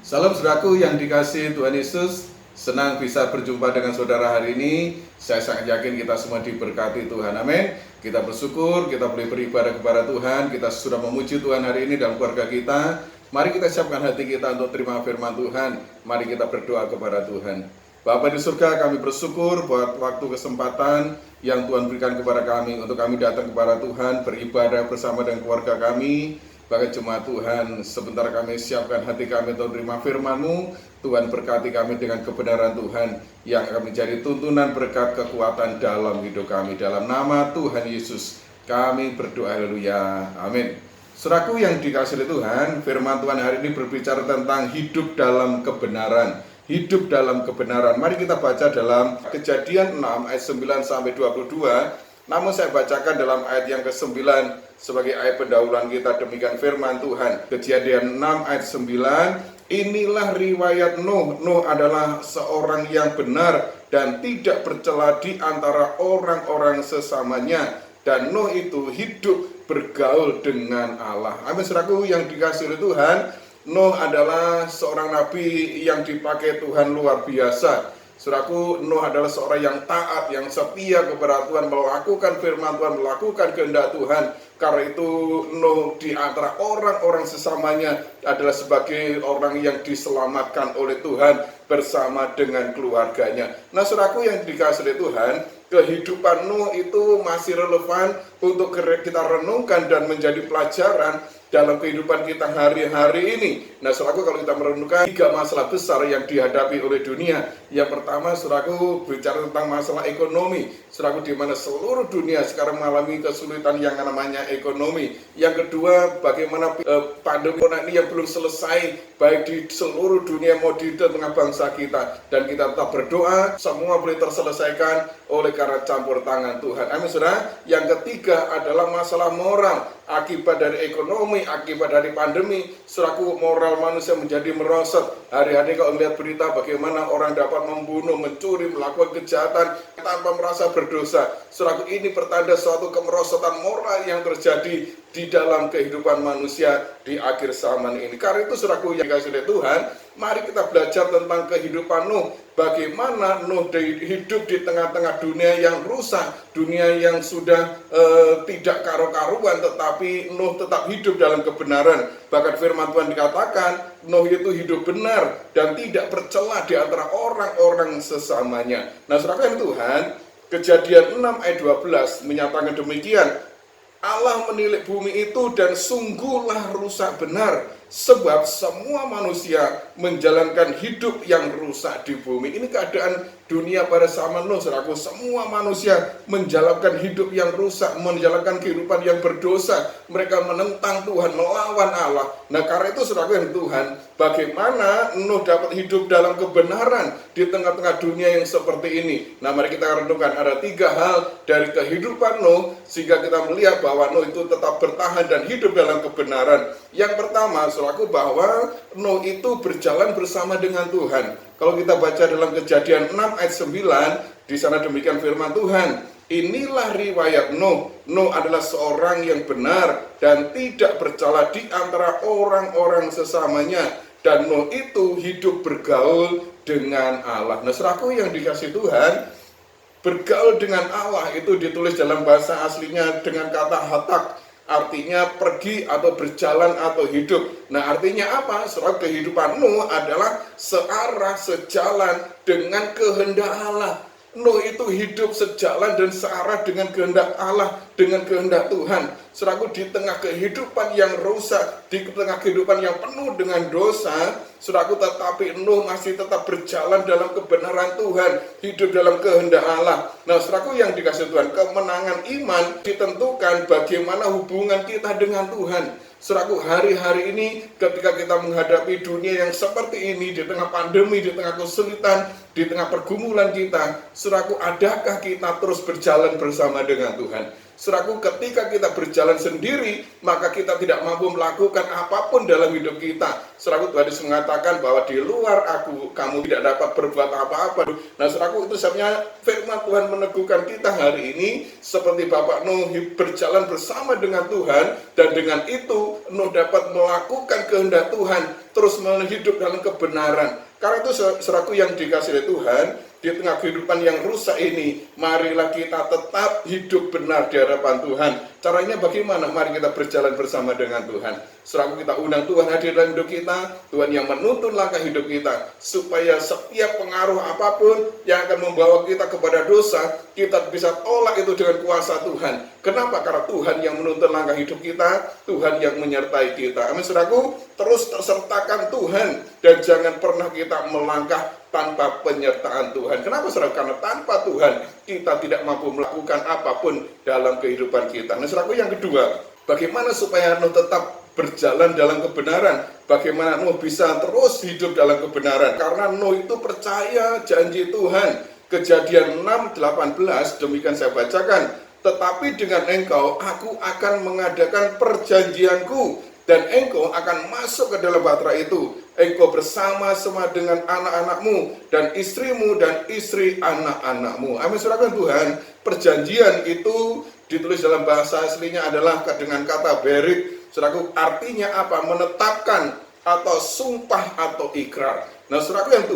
Salam saudaraku yang dikasihi Tuhan Yesus. Senang bisa berjumpa dengan saudara hari ini. Saya sangat yakin kita semua diberkati Tuhan. Amin. Kita bersyukur, kita boleh beribadah kepada Tuhan. Kita sudah memuji Tuhan hari ini dalam keluarga kita. Mari kita siapkan hati kita untuk terima firman Tuhan. Mari kita berdoa kepada Tuhan. Bapa di surga, kami bersyukur buat waktu kesempatan yang Tuhan berikan kepada kami untuk kami datang kepada Tuhan, beribadah bersama dengan keluarga kami. Bahkan jemaat Tuhan, sebentar kami siapkan hati kami untuk menerima firman-Mu. Tuhan berkati kami dengan kebenaran Tuhan yang akan menjadi tuntunan berkat kekuatan dalam hidup kami. Dalam nama Tuhan Yesus kami berdoa, haleluya, amin. Saudaraku yang dikasihi Tuhan, firman Tuhan hari ini berbicara tentang hidup dalam kebenaran. Hidup dalam kebenaran. Mari kita baca dalam Kejadian 6 ayat 9 sampai 22. Namun saya bacakan dalam ayat yang ke-9 sebagai ayat pendahuluan kita. Demikian firman Tuhan. Kejadian 6 ayat 9. Inilah riwayat Nuh. Nuh adalah seorang yang benar dan tidak bercela di antara orang-orang sesamanya. Dan Nuh itu hidup bergaul dengan Allah. Amin, saudaraku yang dikasihi Tuhan. Nuh adalah seorang nabi yang dipakai Tuhan luar biasa. Saudaraku, Nuh adalah seorang yang taat, yang setia kepada Tuhan, melakukan firman Tuhan, melakukan kehendak Tuhan. Karena itu Nuh di antara orang-orang sesamanya adalah sebagai orang yang diselamatkan oleh Tuhan bersama dengan keluarganya. Nah, saudaraku yang dikasihi Tuhan, kehidupan Nuh itu masih relevan untuk kita renungkan dan menjadi pelajaran dalam kehidupan kita hari-hari ini. Nah, saudaraku, kalau kita merenungkan 3 masalah besar yang dihadapi oleh dunia. Yang pertama, saudaraku, bicara tentang masalah ekonomi. Saudaraku, di mana seluruh dunia sekarang mengalami kesulitan yang namanya ekonomi. Yang kedua, bagaimana pandemi ini yang belum selesai, baik di seluruh dunia maupun di tengah bangsa kita. Dan kita tetap berdoa, semua boleh terselesaikan oleh karena campur tangan Tuhan. Amin, saudara. Yang ketiga adalah masalah moral. Akibat dari ekonomi, akibat dari pandemi, saudaraku, moral manusia menjadi merosot. Hari-hari kalau melihat berita bagaimana orang dapat membunuh, mencuri, melakukan kejahatan tanpa merasa berdosa. Saudaraku, ini pertanda suatu kemerosotan moral yang terjadi di dalam kehidupan manusia di akhir zaman ini. Karena itu, saudaraku yang dikasihi Tuhan, mari kita belajar tentang kehidupan Nuh. Bagaimana Nuh hidup di tengah-tengah dunia yang rusak, dunia yang sudah tidak karu-karuan, tetapi Nuh tetap hidup dalam kebenaran. Bahkan firman Tuhan dikatakan, Nuh itu hidup benar dan tidak bercela di antara orang-orang sesamanya. Nah, saudara Tuhan, Kejadian 6 ayat 12 menyatakan demikian. Allah menilik bumi itu dan sungguhlah rusak benar, sebab semua manusia menjalankan hidup yang rusak di bumi. Ini keadaan dunia pada zaman Nuh, saudaraku. Semua manusia menjalankan hidup yang rusak, menjalankan kehidupan yang berdosa. Mereka menentang Tuhan, melawan Allah. Nah, karena itu, saudaraku yang Tuhan, bagaimana Nuh dapat hidup dalam kebenaran di tengah-tengah dunia yang seperti ini. Nah, mari kita renungkan ada 3 hal dari kehidupan Nuh sehingga kita melihat bahwa Nuh itu tetap bertahan dan hidup dalam kebenaran. Yang pertama, saudaraku, bahwa Nuh itu berjalan bersama dengan Tuhan. Kalau kita baca dalam Kejadian 6 ayat 9, di sana demikian firman Tuhan. Inilah riwayat Nuh. Nuh adalah seorang yang benar dan tidak bercela di antara orang-orang sesamanya. Dan Nuh itu hidup bergaul dengan Allah. Nah, saudaraku yang dikasihi Tuhan, bergaul dengan Allah itu ditulis dalam bahasa aslinya dengan kata hatak. Artinya pergi atau berjalan atau hidup. Nah, artinya apa? Saudara, kehidupan Nuh adalah searah, sejalan dengan kehendak Allah. Nuh itu hidup sejalan dan searah dengan kehendak Allah, dengan kehendak Tuhan. Saudaraku, di tengah kehidupan yang rusak, di tengah kehidupan yang penuh dengan dosa, saudaraku, tetapi Nuh masih tetap berjalan dalam kebenaran Tuhan, hidup dalam kehendak Allah. Nah, saudaraku yang dikasihi Tuhan, kemenangan iman ditentukan bagaimana hubungan kita dengan Tuhan. Saudaraku, hari-hari ini ketika kita menghadapi dunia yang seperti ini, di tengah pandemi, di tengah kesulitan, di tengah pergumulan kita, saudaraku, adakah kita terus berjalan bersama dengan Tuhan? Saudaraku, ketika kita berjalan sendiri, maka kita tidak mampu melakukan apapun dalam hidup kita. Saudaraku, Tuhan Yesus mengatakan bahwa di luar aku, kamu tidak dapat berbuat apa-apa. Nah, saudaraku, itu sebenarnya firman Tuhan meneguhkan kita hari ini, seperti Bapak Nuh berjalan bersama dengan Tuhan, dan dengan itu Nuh dapat melakukan kehendak Tuhan, terus hidup dalam kebenaran. Karena itu saudaraku yang dikasihi oleh Tuhan, di tengah kehidupan yang rusak ini, marilah kita tetap hidup benar di hadapan Tuhan. Caranya bagaimana? Mari kita berjalan bersama dengan Tuhan. Saudaraku, kita undang Tuhan hadir dalam hidup kita, Tuhan yang menuntun langkah hidup kita, supaya setiap pengaruh apapun yang akan membawa kita kepada dosa, kita bisa tolak itu dengan kuasa Tuhan. Kenapa? Karena Tuhan yang menuntun langkah hidup kita, Tuhan yang menyertai kita. Amin, saudaraku, terus tersertakan Tuhan, dan jangan pernah kita melangkah tanpa penyertaan Tuhan. Kenapa, saudara? Karena tanpa Tuhan kita tidak mampu melakukan apapun dalam kehidupan kita. Nah, saudaraku, yang kedua, bagaimana supaya Nuh tetap berjalan dalam kebenaran? Bagaimana Nuh bisa terus hidup dalam kebenaran? Karena Nuh itu percaya janji Tuhan. Kejadian 6:18, demikian saya bacakan. Tetapi dengan engkau, aku akan mengadakan perjanjianku, dan engkau akan masuk ke dalam bahtera itu. Engkau bersama-sama dengan anak-anakmu, dan istrimu, dan istri anak-anakmu. Amin, saudara Tuhan. Perjanjian itu ditulis dalam bahasa aslinya adalah dengan kata berit. Saudaraku, artinya apa? Menetapkan, atau sumpah, atau ikrar. Nah, saudaraku yang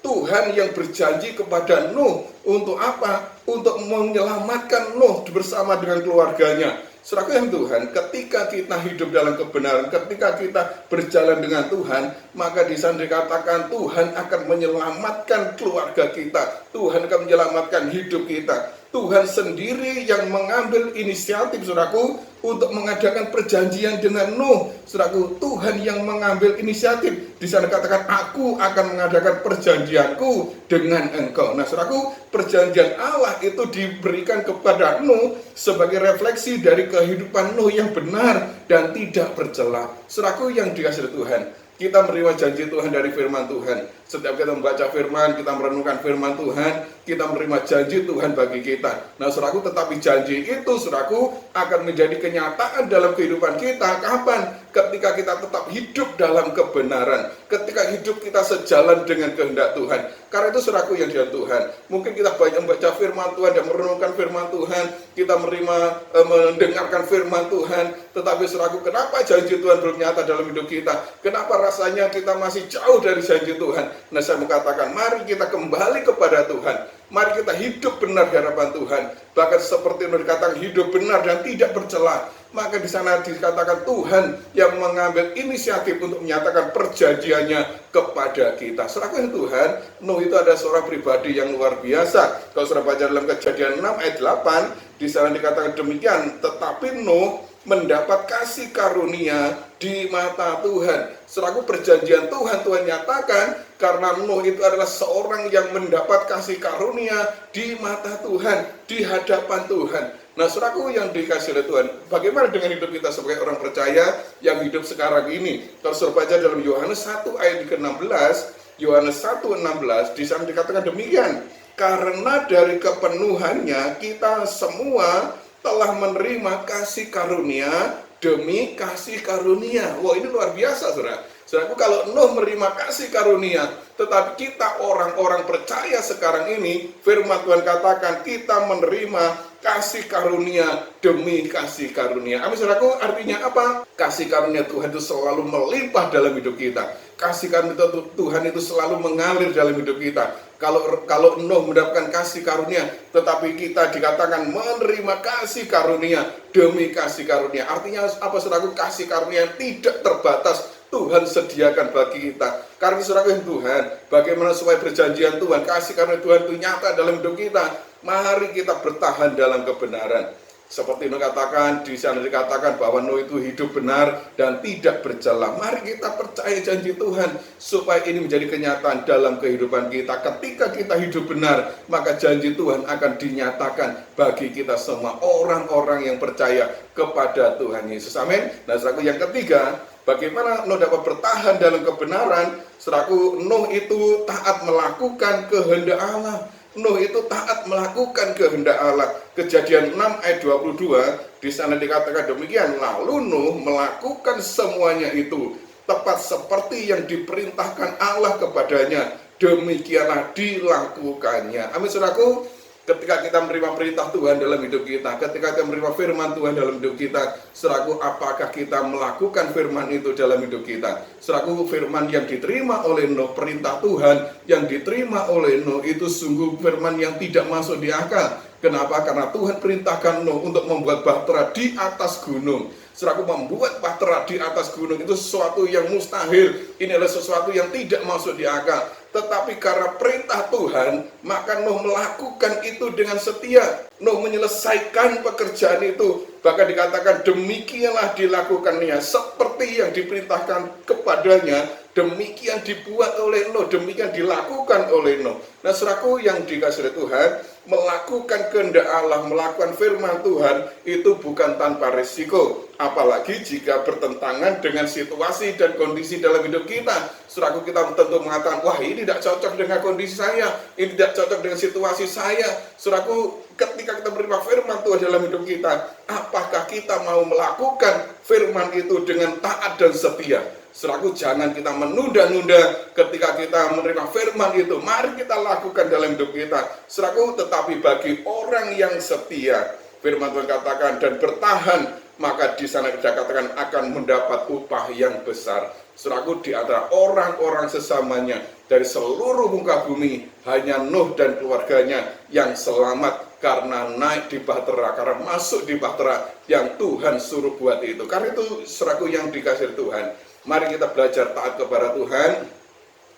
Tuhan yang berjanji kepada Nuh untuk apa? Untuk menyelamatkan Nuh bersama dengan keluarganya. Saudaraku yang Tuhan, ketika kita hidup dalam kebenaran, ketika kita berjalan dengan Tuhan, maka di sana dikatakan Tuhan akan menyelamatkan keluarga kita, Tuhan akan menyelamatkan hidup kita. Tuhan sendiri yang mengambil inisiatif, saudaraku, untuk mengadakan perjanjian dengan Nuh. Saudaraku, Tuhan yang mengambil inisiatif. Di sana katakan, aku akan mengadakan perjanjianku dengan engkau. Nah, saudaraku, perjanjian Allah itu diberikan kepada Nuh sebagai refleksi dari kehidupan Nuh yang benar dan tidak bercela. Saudaraku yang dikasihi Tuhan, kita menerima janji Tuhan dari firman Tuhan. Setiap kita membaca firman, kita merenungkan firman Tuhan, kita menerima janji Tuhan bagi kita. Nah, saudaraku, tetapi janji itu, saudaraku, akan menjadi kenyataan dalam kehidupan kita. Kapan? Ketika kita tetap hidup dalam kebenaran. Ketika hidup kita sejalan dengan kehendak Tuhan. Karena itu, saudaraku yang di Tuhan, mungkin kita banyak membaca firman Tuhan dan merenungkan firman Tuhan, kita mendengarkan firman Tuhan, tetapi saudaraku, kenapa janji Tuhan belum nyata dalam hidup kita? Kenapa rasanya kita masih jauh dari janji Tuhan? Nah, saya mengatakan, mari kita kembali kepada Tuhan. Mari kita hidup benar di hadapan Tuhan. Bahkan seperti yang dikatakan, hidup benar dan tidak bercela. Maka di sana dikatakan Tuhan yang mengambil inisiatif untuk menyatakan perjanjiannya kepada kita. Saudaraku yang Tuhan, Nuh itu ada seorang pribadi yang luar biasa. Kalau saudara baca dalam Kejadian 6 ayat 8, di sana dikatakan demikian, tetapi Nuh mendapat kasih karunia di mata Tuhan. Saudaraku, perjanjian Tuhan nyatakan karena Nuh itu adalah seorang yang mendapat kasih karunia di mata Tuhan, di hadapan Tuhan. Nah, saudaraku yang dikasihi oleh Tuhan, bagaimana dengan hidup kita sebagai orang percaya yang hidup sekarang ini? Kalau saudara baca dalam Yohanes 1 ayat ke-16, Yohanes 1:16, di sana dikatakan demikian, karena dari kepenuhannya kita semua telah menerima kasih karunia demi kasih karunia. Wah, ini luar biasa, saudara. Saudaraku, kalau Nuh menerima kasih karunia, tetapi kita orang-orang percaya sekarang ini, firman Tuhan katakan kita menerima kasih karunia demi kasih karunia. Amin, saudaraku, artinya apa? Kasih karunia Tuhan itu selalu melimpah dalam hidup kita. Kasih karunia Tuhan itu selalu mengalir dalam hidup kita. Kalau Nuh mendapatkan kasih karunia, tetapi kita dikatakan menerima kasih karunia demi kasih karunia. Artinya apa, saudaraku? Kasih karunia yang tidak terbatas Tuhan sediakan bagi kita. Karena saudaraku Tuhan, bagaimana supaya perjanjian Tuhan, kasih karunia Tuhan itu nyata dalam hidup kita? Mari kita bertahan dalam kebenaran. Seperti Nuh katakan, di sana dikatakan bahwa Nuh itu hidup benar dan tidak bercela. Mari kita percaya janji Tuhan supaya ini menjadi kenyataan dalam kehidupan kita. Ketika kita hidup benar, maka janji Tuhan akan dinyatakan bagi kita semua orang-orang yang percaya kepada Tuhan Yesus. Amin. Nah, saudaraku, yang ketiga, bagaimana Nuh dapat bertahan dalam kebenaran? Saudaraku, Nuh itu taat melakukan kehendak Allah. Nuh itu taat melakukan kehendak Allah. Kejadian 6 ayat 22 di sana dikatakan demikian, lalu Nuh melakukan semuanya itu tepat seperti yang diperintahkan Allah kepadanya, demikianlah dilakukannya. Amin saudaraku. Ketika kita menerima perintah Tuhan dalam hidup kita, ketika kita menerima firman Tuhan dalam hidup kita, saudaraku, apakah kita melakukan firman itu dalam hidup kita? Saudaraku, firman yang diterima oleh Nuh, perintah Tuhan yang diterima oleh Nuh itu sungguh firman yang tidak masuk di akal. Kenapa? Karena Tuhan perintahkan Nuh untuk membuat bahtera di atas gunung. Saudaraku, membuat bahtera di atas gunung itu sesuatu yang mustahil. Ini adalah sesuatu yang tidak masuk di akal. Tetapi karena perintah Tuhan, maka Nuh melakukan itu dengan setia. Nuh menyelesaikan pekerjaan itu. Bahkan dikatakan demikianlah dilakukannya, seperti yang diperintahkan kepadanya, demikian dibuat oleh Nuh, demikian dilakukan oleh Nuh. Nah, saudaraku yang dikasihi oleh Tuhan, melakukan kehendak Allah, melakukan firman Tuhan itu bukan tanpa risiko. Apalagi jika bertentangan dengan situasi dan kondisi dalam hidup kita. Saudaraku, kita tentu mengatakan, wah ini tidak cocok dengan kondisi saya, ini tidak cocok dengan situasi saya. Saudaraku, ketika kita menerima firman Tuhan dalam hidup kita, apakah kita mau melakukan firman itu dengan taat dan setia? Saudaraku, jangan kita menunda-nunda ketika kita menerima firman itu. Mari kita lakukan dalam hidup kita. Saudaraku, tetapi bagi orang yang setia, firman Tuhan katakan, dan bertahan, maka di sana kita katakan akan mendapat upah yang besar. Saudaraku, di antara orang-orang sesamanya dari seluruh muka bumi, hanya Nuh dan keluarganya yang selamat karena naik di bahtera, karena masuk di bahtera yang Tuhan suruh buat itu. Karena itu, saudaraku yang dikasihi Tuhan, mari kita belajar taat kepada Tuhan.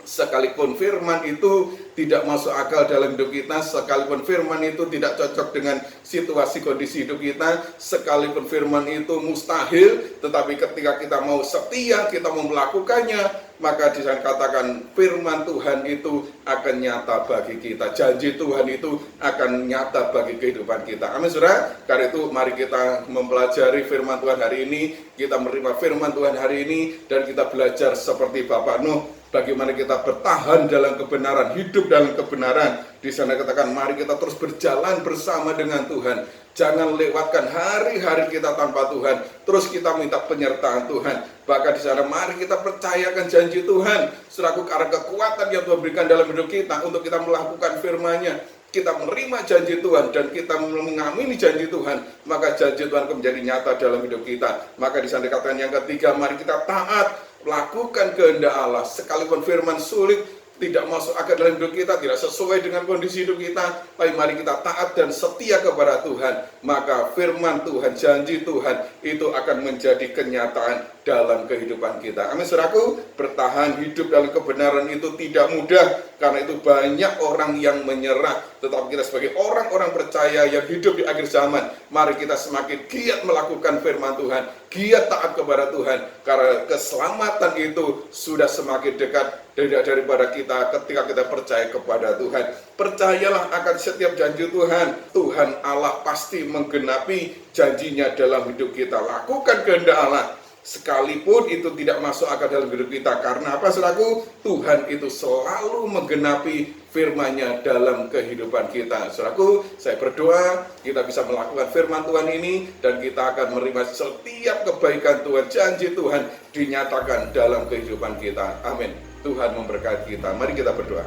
Sekalipun firman itu tidak masuk akal dalam hidup kita, sekalipun firman itu tidak cocok dengan situasi kondisi hidup kita, sekalipun firman itu mustahil, tetapi ketika kita mau setia, kita mau melakukannya, maka di sana katakan firman Tuhan itu akan nyata bagi kita. Janji Tuhan itu akan nyata bagi kehidupan kita. Amin, saudara. Karena itu mari kita mempelajari firman Tuhan hari ini, kita menerima firman Tuhan hari ini, dan kita belajar seperti Bapak Nuh. Bagaimana kita bertahan dalam kebenaran, hidup dalam kebenaran. Di sana katakan, mari kita terus berjalan bersama dengan Tuhan. Jangan lewatkan hari-hari kita tanpa Tuhan. Terus kita minta penyertaan Tuhan. Bahkan di sana mari kita percayakan janji Tuhan. Selaku karena kekuatan yang Tuhan berikan dalam hidup kita untuk kita melakukan firman-Nya. Kita menerima janji Tuhan dan kita mengamini janji Tuhan, maka janji Tuhan akan menjadi nyata dalam hidup kita. Maka di sana dikatakan yang ketiga, mari kita taat, lakukan kehendak Allah. Sekalipun firman sulit, tidak masuk akal dalam hidup kita, tidak sesuai dengan kondisi hidup kita, tapi mari kita taat dan setia kepada Tuhan. Maka firman Tuhan, janji Tuhan itu akan menjadi kenyataan dalam kehidupan kita. Amin, saudaraku. Bertahan hidup dalam kebenaran itu tidak mudah, karena itu banyak orang yang menyerah. Tetapi kita sebagai orang-orang percaya yang hidup di akhir zaman, mari kita semakin giat melakukan firman Tuhan, giat taat kepada Tuhan, karena keselamatan itu sudah semakin dekat daripada kita ketika kita percaya kepada Tuhan. Percayalah akan setiap janji Tuhan. Tuhan Allah pasti menggenapi janjinya dalam hidup kita. Lakukan kehendak Allah, sekalipun itu tidak masuk akal dalam hidup kita. Karena apa, saudaraku? Tuhan itu selalu menggenapi firman-Nya dalam kehidupan kita. Saudaraku, saya berdoa kita bisa melakukan firman Tuhan ini, dan kita akan menerima setiap kebaikan Tuhan, janji Tuhan dinyatakan dalam kehidupan kita. Amin. Tuhan memberkati kita. Mari kita berdoa.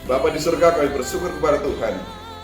Bapa di surga, kami bersyukur kepada Tuhan.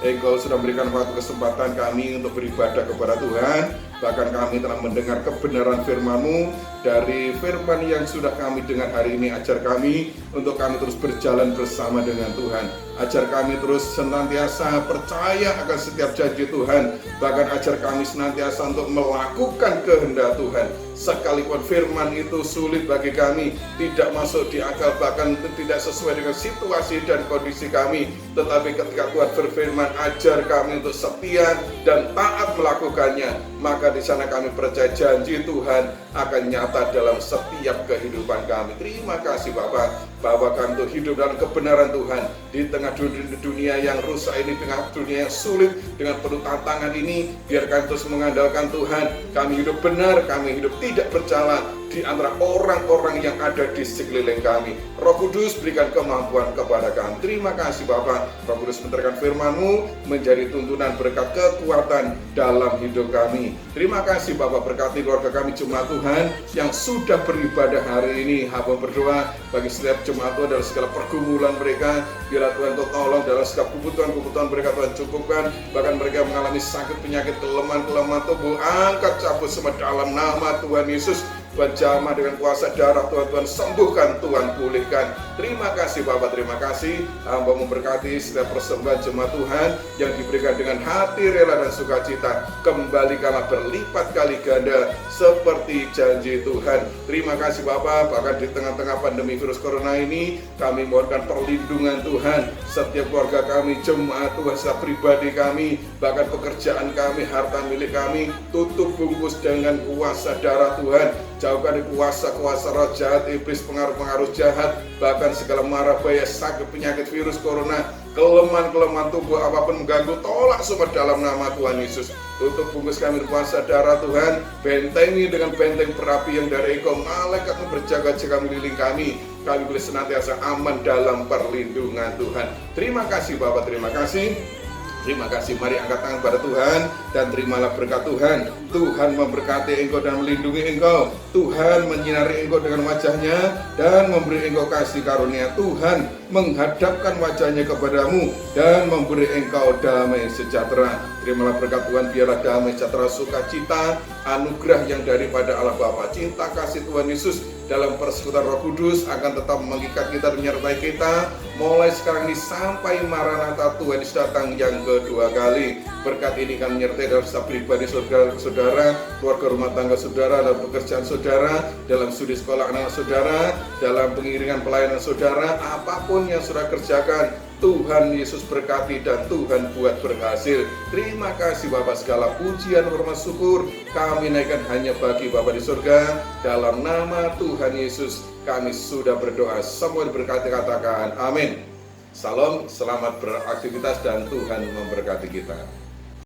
Engkau sudah memberikan waktu kesempatan kami untuk beribadah kepada Tuhan. Bahkan kami telah mendengar kebenaran firman-Mu. Dari firman yang sudah kami dengar hari ini, ajar kami untuk kami terus berjalan bersama dengan Tuhan. Ajar kami terus senantiasa percaya akan setiap janji Tuhan. Bahkan ajar kami senantiasa untuk melakukan kehendak Tuhan. Sekalipun firman itu sulit bagi kami, tidak masuk di akal, bahkan tidak sesuai dengan situasi dan kondisi kami. Tetapi ketika Tuhan berfirman, ajar kami untuk setia dan taat melakukannya, maka di sana kami percaya janji Tuhan akan nyata dalam setiap kehidupan kami. Terima kasih Bapak, bahwa kami untuk hidup dalam kebenaran Tuhan di tengah dunia yang rusak ini, tengah dunia yang sulit dengan penuh tantangan ini. Biar kami terus mengandalkan Tuhan. Kami hidup benar, kami hidup tidak bercela, di antara orang-orang yang ada di sekeliling kami. Roh Kudus, berikan kemampuan kepada kami. Terima kasih Bapa. Roh Kudus, menterkan firman-Mu menjadi tuntunan berkat kekuatan dalam hidup kami. Terima kasih Bapa, berkati keluarga kami jemaat Tuhan yang sudah beribadah hari ini. Hamba berdoa bagi setiap jemaat Tuhan dalam segala pergumulan mereka. Biarlah Tuhan Kau tolong dalam segala kebutuhan mereka, Tuhan cukupkan. Bahkan mereka mengalami sakit, penyakit, kelemahan tubuh, angkat cabut semua dalam nama Tuhan Yesus. Tuhan jamah dengan kuasa darah Tuhan sembuhkan, Tuhan pulihkan. Terima kasih Bapak, terima kasih. Hamba memberkati setiap persembahan jemaat Tuhan yang diberikan dengan hati rela dan sukacita. Kembalikanlah berlipat kali ganda seperti janji Tuhan. Terima kasih Bapak, bahkan di tengah-tengah pandemi virus corona ini kami mohonkan perlindungan Tuhan. Setiap keluarga kami, jemaat Tuhan, setiap pribadi kami, bahkan pekerjaan kami, harta milik kami, tutup bungkus dengan kuasa darah Tuhan. Jauhkan dari kuasa-kuasa roh jahat, iblis, pengaruh-pengaruh jahat, bahkan segala mara bahaya, sakit, penyakit, virus corona, kelemahan tubuh apapun mengganggu, tolak semua dalam nama Tuhan Yesus. Tutup bungkus kami kuasa darah Tuhan, bentengi dengan benteng perapi yang dari Engkau, malaikat berjaga-jaga mengelilingi kami. Kami boleh senantiasa aman dalam perlindungan Tuhan. Terima kasih Bapak, terima kasih. Terima kasih, mari angkat tangan pada Tuhan dan terimalah berkat Tuhan. Tuhan memberkati engkau dan melindungi engkau. Tuhan menyinari engkau dengan wajahnya dan memberi engkau kasih karunia. Tuhan menghadapkan wajahnya kepadamu dan memberi engkau damai sejahtera. Terimalah berkat Tuhan, biarlah damai sejahtera, sukacita, anugerah yang daripada Allah Bapa, cinta kasih Tuhan Yesus dalam persekutuan Roh Kudus akan tetap mengikat kita dan menyertai kita mulai sekarang ini sampai Maranatha Tuhan Yesus datang yang kedua kali. Berkat ini kan menyertai dalam setiap pribadi saudara, keluarga rumah tangga saudara, dalam pekerjaan saudara, dalam studi sekolah anak saudara, dalam pengiringan pelayanan saudara, apapun yang saudara kerjakan, Tuhan Yesus berkati dan Tuhan buat berhasil. Terima kasih Bapak, segala pujian, hormat, syukur kami naikkan hanya bagi Bapak di surga. Dalam nama Tuhan Yesus kami sudah berdoa. Semua diberkati, katakan amin. Salam, selamat beraktivitas dan Tuhan memberkati kita.